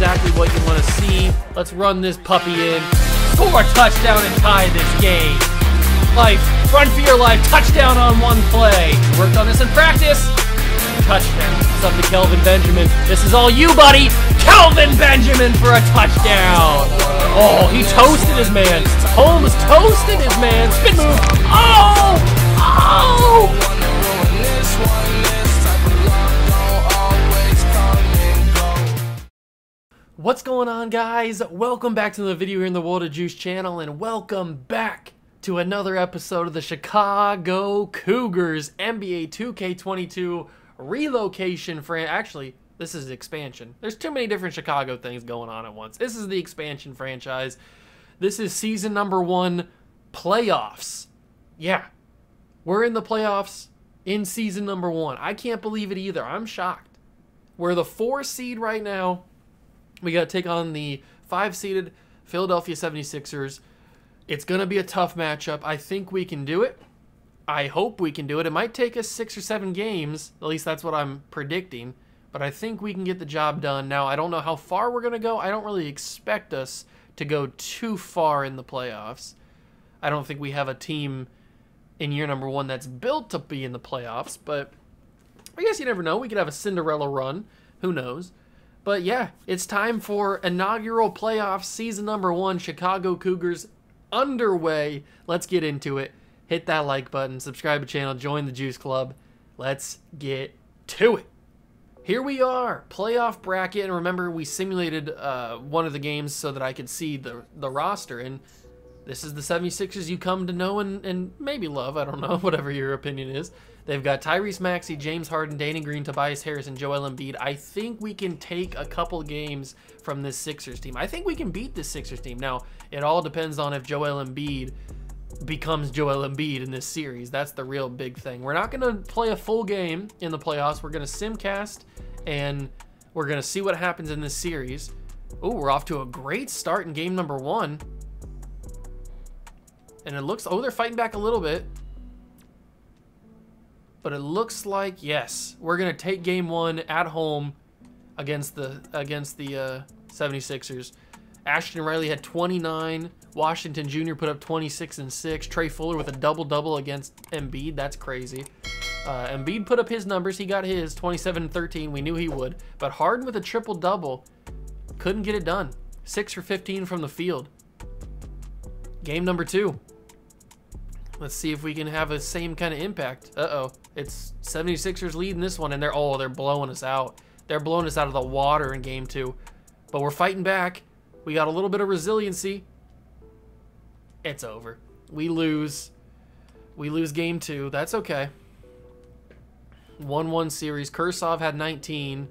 exactly what you want to see. Let's run this puppy in. Score a touchdown and tie this game. Life, run for your life, touchdown on one play. Worked on this in practice. Touchdown. It's up to Kelvin Benjamin. This is all you, buddy. Kelvin Benjamin for a touchdown. Oh, he toasted his man. Holmes toasted his man. Spin move. Oh! Oh! What's going on, guys? Welcome back to the video here in the World of Juice channel, and welcome back to another episode of the Chicago Cougars NBA 2K22 relocation Actually, this is the expansion. There's too many different Chicago things going on at once. This is the expansion franchise. This is season number 1 playoffs. Yeah, we're in the playoffs in season number 1. I can't believe it either. I'm shocked. We're the 4 seed right now. We got to take on the 5-seeded Philadelphia 76ers. It's going to be a tough matchup. I think we can do it. I hope we can do it. It might take us 6 or 7 games. At least that's what I'm predicting. But I think we can get the job done. Now, I don't know how far we're going to go. I don't really expect us to go too far in the playoffs. I don't think we have a team in year number 1 that's built to be in the playoffs. But I guess you never know. We could have a Cinderella run. Who knows? But yeah, it's time for inaugural playoffs, season number 1, Chicago Cougars underway. Let's get into it. Hit that like button, subscribe to the channel, join the Juice Club. Let's get to it. Here we are, playoff bracket. And remember, we simulated one of the games so that I could see the roster. And this is the 76ers you come to know and maybe love. I don't know, whatever your opinion is. They've got Tyrese Maxey, James Harden, Danny Green, Tobias Harris, and Joel Embiid. I think we can take a couple games from this Sixers team. I think we can beat this Sixers team. Now, it all depends on if Joel Embiid becomes Joel Embiid in this series. That's the real big thing. We're not going to play a full game in the playoffs. We're going to simcast, and we're going to see what happens in this series. Oh, we're off to a great start in game number 1. And it looks, oh, they're fighting back a little bit. But it looks like, yes, we're going to take game 1 at home against the 76ers. Ashton Riley had 29. Washington Jr. put up 26 and 6. Trey Fuller with a double-double against Embiid. That's crazy. Embiid put up his numbers. He got his 27 and 13. We knew he would. But Harden with a triple-double couldn't get it done. 6 for 15 from the field. Game number 2. Let's see if we can have the same kind of impact. Uh-oh. It's 76ers leading this one, and they're blowing us out. They're blowing us out of the water in game 2. But we're fighting back. We got a little bit of resiliency. It's over. We lose. We lose game 2. That's okay. 1-1 series. Kursov had 19,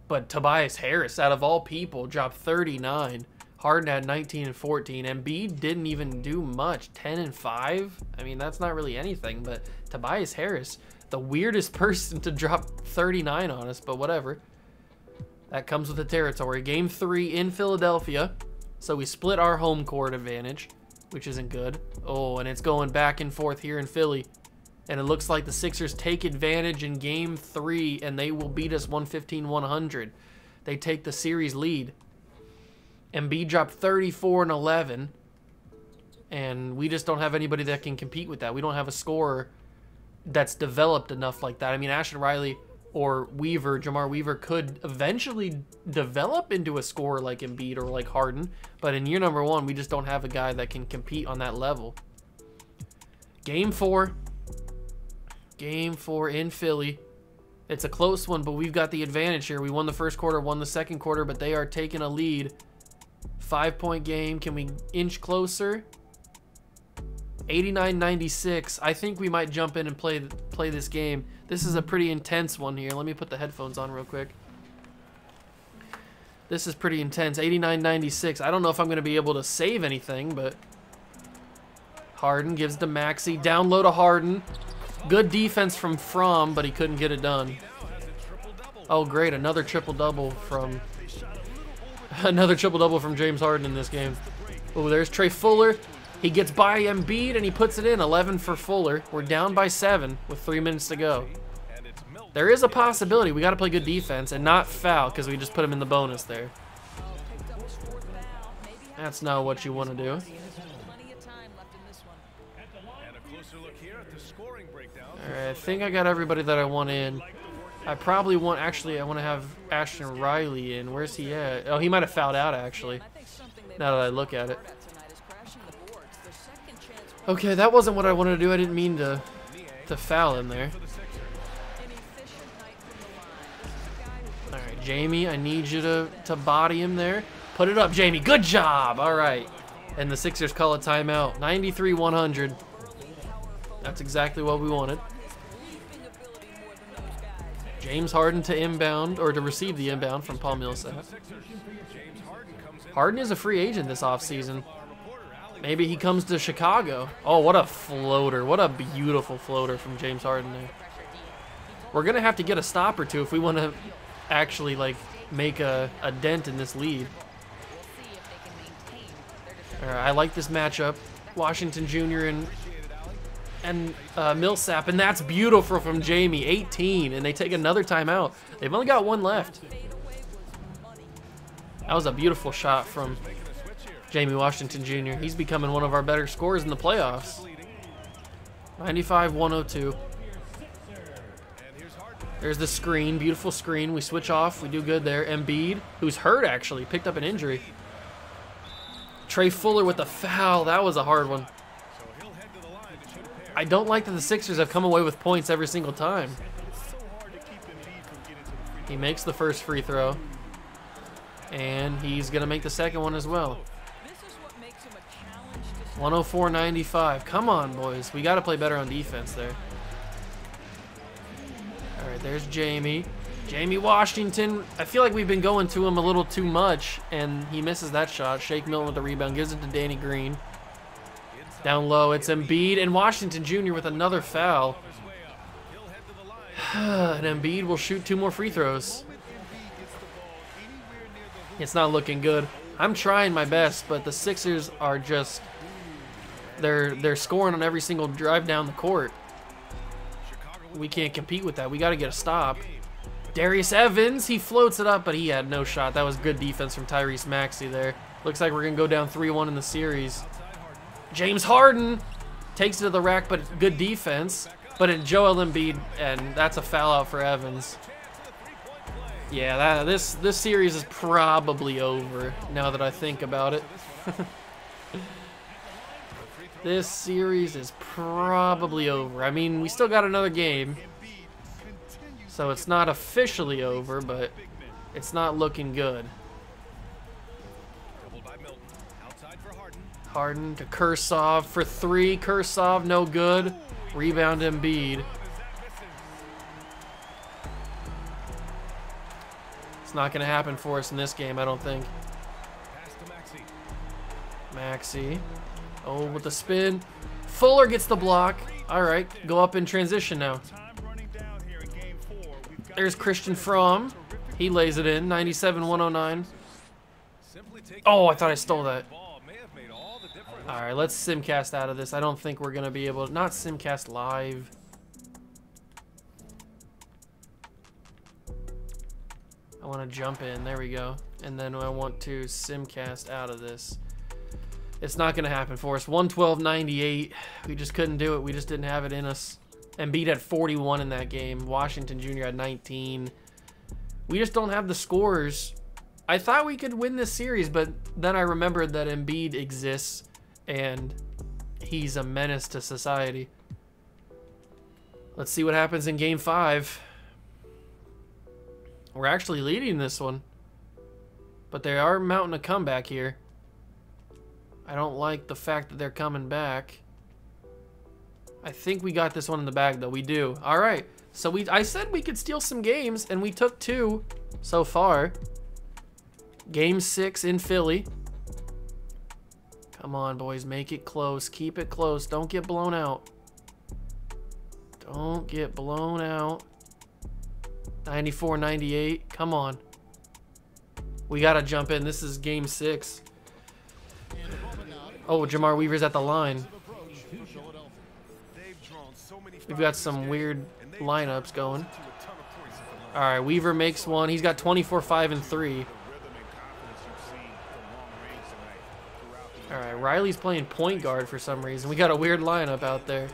but Tobias Harris, out of all people, dropped 39. Harden had 19 and 14. Embiid didn't even do much. 10 and 5. I mean, that's not really anything, but Tobias Harris, the weirdest person to drop 39 on us, but whatever. That comes with the territory. Game 3 in Philadelphia. So we split our home court advantage, which isn't good. Oh, and it's going back and forth here in Philly. And it looks like the Sixers take advantage in game 3, and they will beat us 115-100. They take the series lead. Embiid dropped 34 and 11, and we just don't have anybody that can compete with that. We don't have a scorer that's developed enough like that. I mean, Ashton Riley or Jamar Weaver could eventually develop into a scorer like Embiid or like Harden, but in year number 1, we just don't have a guy that can compete on that level. Game 4. Game 4 in Philly. It's a close one, but we've got the advantage here. We won the first quarter, won the second quarter, but they are taking a lead. 5-point game. Can we inch closer? 89-96. I think we might jump in and play this game. This is a pretty intense one here. Let me put the headphones on real quick. This is pretty intense. 89-96. I don't know if I'm going to be able to save anything, but Harden gives to Maxey. Down low to Harden. Good defense from, but he couldn't get it done. Oh, great. Another triple-double from James Harden in this game. Oh, there's Trey Fuller. He gets by Embiid, and he puts it in. 11 for Fuller. We're down by 7 with 3 minutes to go. There is a possibility. We got to play good defense and not foul because we just put him in the bonus there. That's not what you want to do. Alright, I think I got everybody that I want in. I probably want, actually, I want to have Ashton Riley in. Where's he at? Oh, he might have fouled out, actually, now that I look at it. Okay, that wasn't what I wanted to do. I didn't mean to foul him there. Alright, Jamie, I need you to body him there. Put it up, Jamie. Good job. Alright. And the Sixers call a timeout. 93-100. That's exactly what we wanted. James Harden to inbound, or to receive the inbound from Paul Millsap. Harden is a free agent this offseason. Maybe he comes to Chicago. Oh, what a floater. What a beautiful floater from James Harden there. We're going to have to get a stop or two if we want to actually, like, make a dent in this lead. All right, I like this matchup. Washington Jr. and Millsap, and that's beautiful from Jamie. 18, and they take another timeout. They've only got one left. That was a beautiful shot from Jamie Washington Jr. He's becoming one of our better scorers in the playoffs. 95-102. There's the screen, beautiful screen. We switch off, we do good there. Embiid, who's hurt actually, picked up an injury. Trey Fuller with the foul. That was a hard one. I don't like that the Sixers have come away with points every single time. He makes the first free throw. And he's going to make the second one as well. 104-95. Come on, boys. We got to play better on defense there. All right, there's Jamie. Jamie Washington. I feel like we've been going to him a little too much, and he misses that shot. Shake Milton with the rebound. Gives it to Danny Green. Down low, it's Embiid and Washington Jr. with another foul. And Embiid will shoot 2 more free throws. It's not looking good. I'm trying my best, but the Sixers are just... They're scoring on every single drive down the court. We can't compete with that. We got to get a stop. Darius Evans, he floats it up, but he had no shot. That was good defense from Tyrese Maxey there. Looks like we're going to go down 3-1 in the series. James Harden takes it to the rack, but good defense. But in Joel Embiid, and that's a foul out for Evans. Yeah, this series is probably over now that I think about it. This series is probably over. I mean, we still got another game. So it's not officially over, but it's not looking good. Harden to Kursov for 3. Kursov, no good. Rebound Embiid. It's not going to happen for us in this game, I don't think. Maxey. Oh, with the spin. Fuller gets the block. All right, go up in transition now. There's Christian Fromm. He lays it in. 97-109. Oh, I thought I stole that. All right, let's simcast out of this. I don't think we're going to be able to... Not simcast live. I want to jump in. There we go. And then I want to simcast out of this. It's not going to happen for us. 112-98. We just couldn't do it. We just didn't have it in us. Embiid had 41 in that game. Washington Jr. had 19. We just don't have the scores. I thought we could win this series, but then I remembered that Embiid exists and he's a menace to society. Let's see what happens in Game 5. We're actually leading this one, but they are mounting a comeback here. I don't like the fact that they're coming back. I think we got this one in the bag, though. We do. All right. So I said we could steal some games, and we took 2 so far. Game 6 in Philly. Come on, boys. Make it close. Keep it close. Don't get blown out. Don't get blown out. 94-98. Come on. We got to jump in. This is Game 6. Oh, Jamar Weaver's at the line. We've got some weird lineups going. All right, Weaver makes one. He's got 24, 5, and 3. All right, Riley's playing point guard for some reason. We got a weird lineup out there.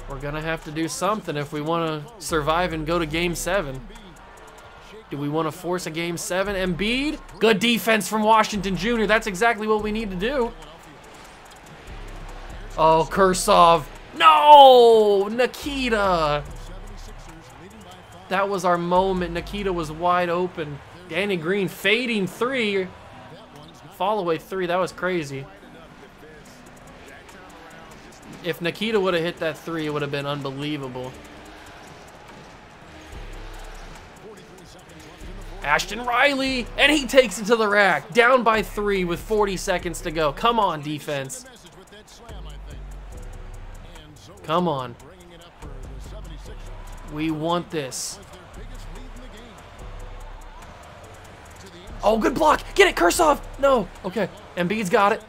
We're gonna have to do something if we want to survive and go to Game 7. Do we want to force a Game 7? Embiid, good defense from Washington Jr. That's exactly what we need to do. Oh, Kursov. No! Nikita. That was our moment. Nikita was wide open. Danny Green fading three. Fall away three. That was crazy. If Nikita would have hit that three, it would have been unbelievable. Ashton Riley, and he takes it to the rack. Down by 3 with 40 seconds to go. Come on, defense. Come on. We want this. Oh, good block. Get it, Kursov. No. Okay. Embiid's got it.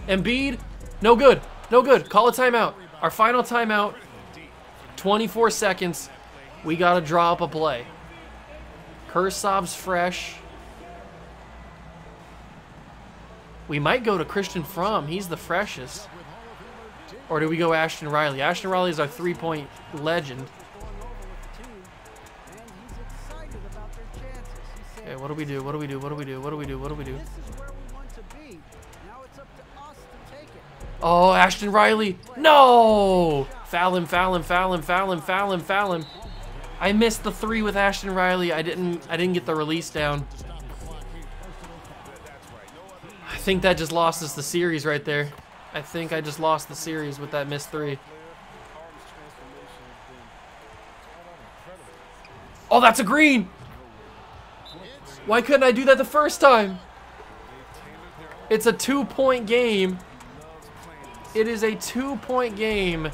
Embiid, no good. No good. Call a timeout. Our final timeout. 24 seconds. We got to draw up a play. Kursov's fresh. We might go to Christian Fromm. He's the freshest. Or do we go Ashton Riley? Ashton Riley is our three-point legend. Okay, what do we do? What do we do? What do we do? What do we do? What do we do? Oh, Ashton Riley. No! Foul him, foul him, foul him, foul him, foul him, foul him. I missed the 3 with Ashton Riley. I didn't get the release down. I think that just lost us the series right there. I think I just lost the series with that missed 3. Oh, that's a green. Why couldn't I do that the first time? It's a 2-point game. It is a 2-point game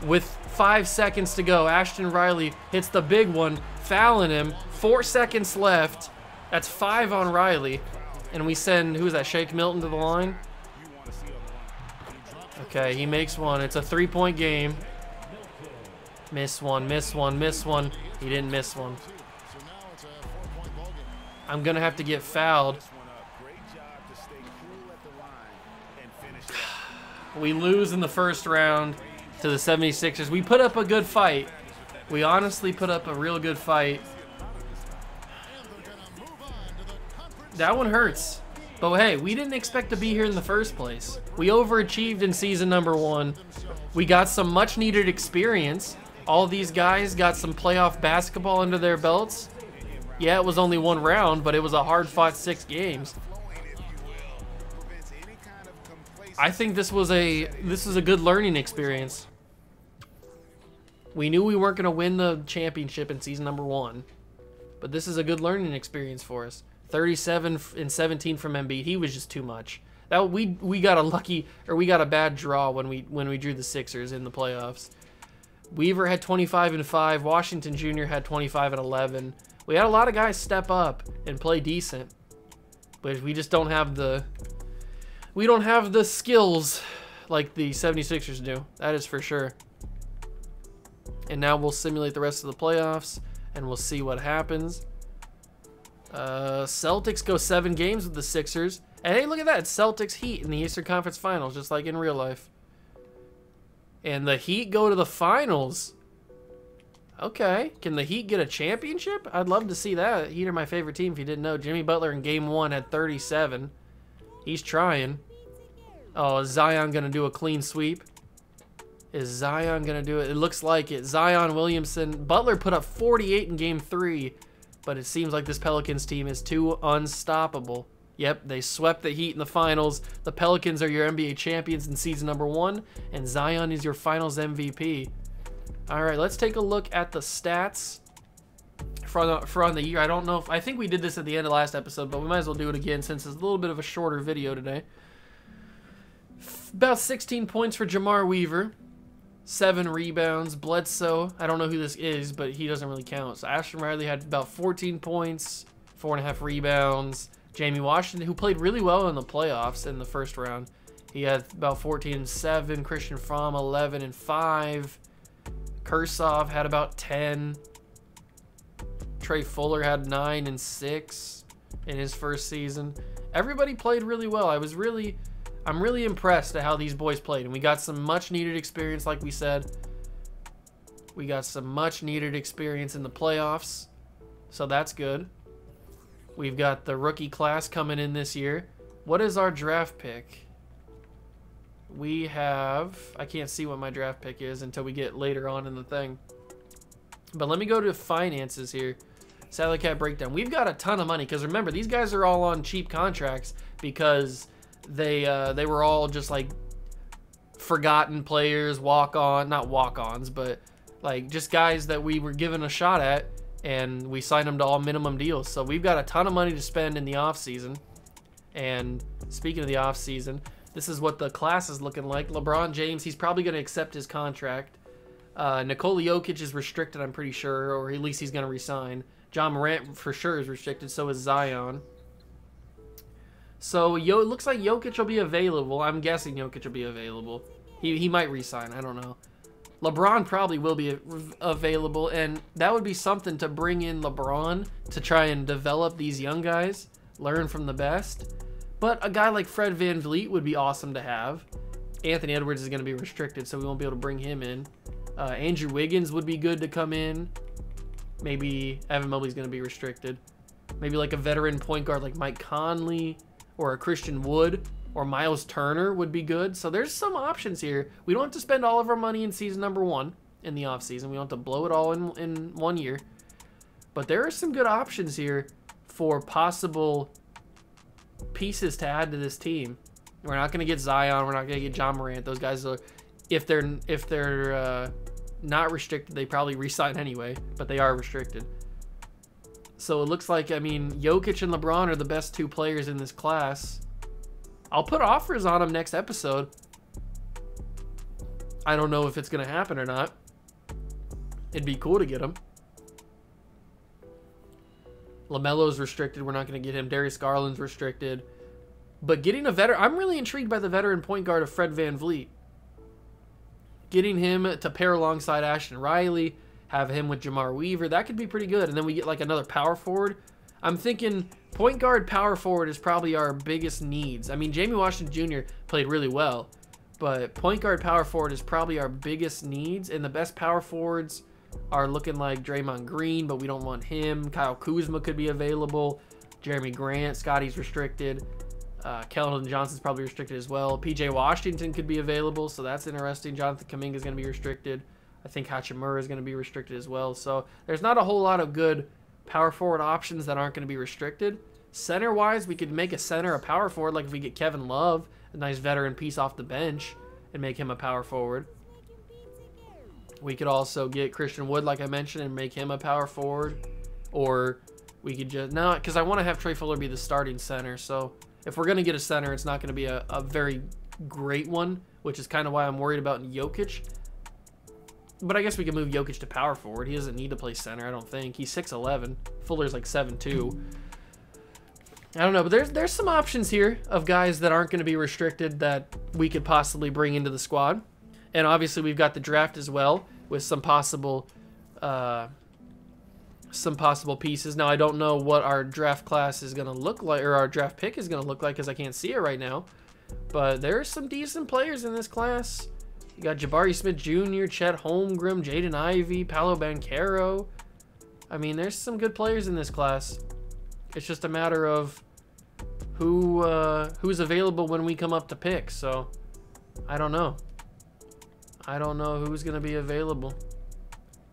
with 5 seconds to go. Ashton Riley hits the big one, fouling him. 4 seconds left. That's 5 on Riley. And we send, who is that, Shake Milton to the line? Okay, he makes one. It's a 3-point game. Miss one, miss one, miss one. He didn't miss one. I'm going to have to get fouled. We lose in the first round to the 76ers. We put up a good fight. We honestly put up a real good fight. That one hurts. But hey, we didn't expect to be here in the first place. We overachieved in season number 1. We got some much needed experience. All these guys got some playoff basketball under their belts. Yeah, it was only 1 round, but it was a hard-fought 6 games. I think this is a good learning experience. We knew we weren't going to win the championship in season number 1, but this is a good learning experience for us. 37 and 17 from Embiid. He was just too much. That we got a bad draw when we drew the Sixers in the playoffs. Weaver had 25 and 5. Washington Jr. had 25 and 11. We had a lot of guys step up and play decent, but we just don't have the skills like the 76ers do. That is for sure. And now we'll simulate the rest of the playoffs and we'll see what happens. Celtics go 7 games with the Sixers. And hey, look at that. It's Celtics Heat in the Eastern Conference Finals, just like in real life. And the Heat go to the finals. Okay. Can the Heat get a championship? I'd love to see that. Heat are my favorite team if you didn't know. Jimmy Butler in game 1 had 37. He's trying. Oh, is Zion going to do a clean sweep? Is Zion going to do it? It looks like it. Zion Williamson. Butler put up 48 in game 3, but it seems like this Pelicans team is too unstoppable. Yep, they swept the Heat in the finals. The Pelicans are your NBA champions in season number 1, and Zion is your finals MVP. All right, let's take a look at the stats for the year. I don't know I think we did this at the end of last episode, but we might as well do it again since it's a little bit of a shorter video today. About 16 points for Jamar Weaver. 7 rebounds. Bledsoe, I don't know who this is, but he doesn't really count. So Ashton Riley had about 14 points, 4.5 rebounds. Jamie Washington, who played really well in the playoffs in the first round, he had about 14 and 7. Christian Fromm, 11 and 5. Kursov had about 10. Trey Fuller had 9 and 6. in his first season. Everybody played really well. I'm really impressed at how these boys played, and we got some much needed experience. Like we said, we got some much needed experience in the playoffs, so that's good. We've got the rookie class coming in this year. What is our draft pick? We have, I can't see what my draft pick is until we get later on in the thing, but let me go to finances here. Salary cap breakdown. We've got a ton of money, because remember, these guys are all on cheap contracts because they were all just like forgotten players, not walk-ons, but like just guys that we were given a shot at, and we signed them to all minimum deals. So we've got a ton of money to spend in the off season. And speaking of the off season, this is what the class is looking like. LeBron James, he's probably going to accept his contract. Nikola Jokic is restricted, I'm pretty sure, or at least he's going to resign. John Morant for sure is restricted, so is Zion. So it looks like Jokic will be available. I'm guessing Jokic will be available. He might resign, I don't know. LeBron probably will be available, and that would be something to bring in LeBron to try and develop these young guys, learn from the best. But a guy like Fred VanVleet would be awesome to have. Anthony Edwards is going to be restricted, so we won't be able to bring him in. Andrew Wiggins would be good to come in. Maybe Evan Mobley's going to be restricted. Maybe like a veteran point guard like Mike Conley or a Christian Wood or Miles Turner would be good. So there's some options here. We don't have to spend all of our money in season number 1 in the offseason. We don't have to blow it all in 1 year. But there are some good options here for possible pieces to add to this team. We're not going to get Zion. We're not going to get John Morant. Those guys are, if they're not restricted, they probably re-sign anyway, but they are restricted. So it looks like, I mean, Jokic and LeBron are the best 2 players in this class. I'll put offers on them next episode. I don't know if it's going to happen or not. It'd be cool to get them. LaMelo's restricted. We're not going to get him. Darius Garland's restricted. But getting a veteran, I'm really intrigued by the veteran point guard of Fred VanVleet. Getting him to pair alongside Ashton Riley, have him with Jamar Weaver, that could be pretty good. And then we get like another power forward. I'm thinking point guard, power forward is probably our biggest needs. I mean, Jamie Washington Jr. played really well, but point guard, power forward is probably our biggest needs. And the best power forwards are looking like Draymond Green, but we don't want him. Kyle Kuzma could be available. Jeremy Grant, Scotty's restricted. Keldon Johnson's probably restricted as well. PJ Washington could be available, so that's interesting. Jonathan Kuminga is going to be restricted. I think Hachimura is going to be restricted as well. So there's not a whole lot of good power forward options that aren't going to be restricted. Center-wise, we could make a center a power forward, like if we get Kevin Love, a nice veteran piece off the bench, and make him a power forward. We could also get Christian Wood, like I mentioned, and make him a power forward. Or we could just, no, because I want to have Trey Fuller be the starting center. So if we're going to get a center, it's not going to be a very great one, which is kind of why I'm worried about Jokic. But I guess we can move Jokic to power forward. He doesn't need to play center, I don't think. He's 6'11". Fuller's like 7'2". I don't know, but there's some options here of guys that aren't going to be restricted that we could possibly bring into the squad. And obviously we've got the draft as well with some possible pieces. Now I don't know what our draft class is going to look like, or our draft pick is going to look like, because I can't see it right now. But there's some decent players in this class. You got Jabari Smith Jr., Chet Holmgren, Jaden Ivey, Paolo Banchero. I mean, there's some good players in this class. It's just a matter of who's available when we come up to pick. So I don't know. I don't know who's going to be available.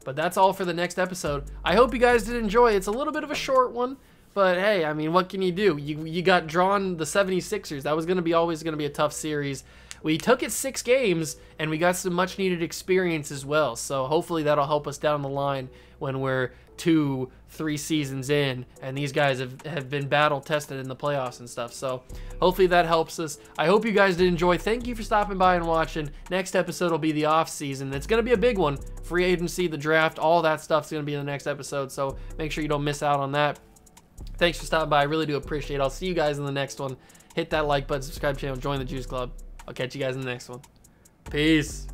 But that's all for the next episode. I hope you guys did enjoy. It's a little bit of a short one. But hey, I mean, what can you do? You got drawn the 76ers. That was always going to be a tough series. We took it 6 games, and we got some much-needed experience as well. So hopefully that'll help us down the line when we're 2-3 seasons in, and these guys have been battle-tested in the playoffs and stuff. So hopefully that helps us. I hope you guys did enjoy. Thank you for stopping by and watching. Next episode will be the off-season. It's going to be a big one. Free agency, the draft, all that stuff's going to be in the next episode. So make sure you don't miss out on that. Thanks for stopping by. I really do appreciate it. I'll see you guys in the next one. Hit that like button, subscribe to the channel, join the Juice Club. I'll catch you guys in the next one. Peace.